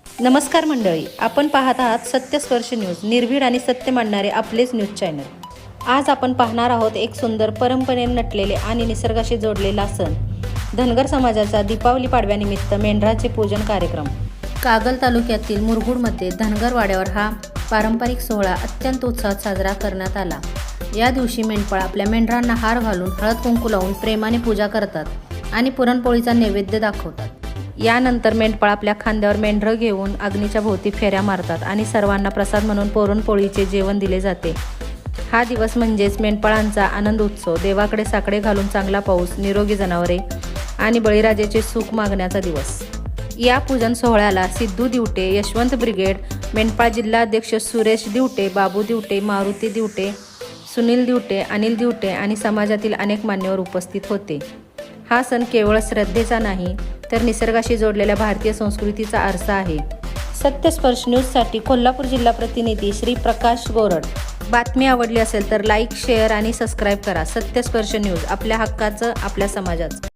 नमस्कार मंडळी, आपण पाहत आहात सत्यस्पर्श न्यूज, निर्भीड आणि सत्य मांडणारे आपलेच न्यूज चॅनल। आज आपण पाहणार आहोत एक सुंदर परंपरेने नटलेले आणि निसर्गाशी जोडलेला सण, धनगर समाजाचा दीपावली पाडव्यानिमित्त मेंढराचे पूजन कार्यक्रम। कागल तालुक्यातील मुरगुडमध्ये धनगर वाड्यावर हा पारंपरिक सोहळा अत्यंत उत्साहात साजरा करण्यात आला। या दिवशी मेंढपाळ आपल्या मेंढरांना हार घालून हळद कुंकू लावून प्रेमाने पूजा करतात आणि पुरणपोळीचा नैवेद्य दाखवतात। यानंतर मेंढपाळ आपल्या खांद्यावर मेंढरं घेऊन अग्नीच्या भोवती फेऱ्या मारतात आणि सर्वांना प्रसाद म्हणून पुरणपोळीचे जेवण दिले जाते। हा दिवस म्हणजेच मेंढपाळांचा आनंद उत्सव, देवाकडे साकडे घालून चांगला पाऊस, निरोगी जनावरे आणि बळीराजाचे सुख मागण्याचा दिवस। या पूजन सोहळ्याला सिद्धू दिवटे, यशवंत ब्रिगेड, मेंढपाळ जिल्हा अध्यक्ष सुरेश दिवटे, बाबू दिवटे, मारुती दिवटे, सुनील दिवटे, अनिल दिवटे आणि समाजातील अनेक मान्यवर उपस्थित होते। हा सण केवळ श्रद्धेचा नाही तर निसर्गाशी जोडलेल्या भारतीय संस्कृतीचा आरसा आहे। सत्यस्पर्श न्यूजसाठी कोल्हापूर जिल्हा प्रतिनिधी श्री प्रकाश गोरड। बातमी आवडली असेल तर लाईक, शेअर आणि सबस्क्राईब करा। सत्यस्पर्श न्यूज, आपल्या हक्काचं, आपल्या समाजाचं।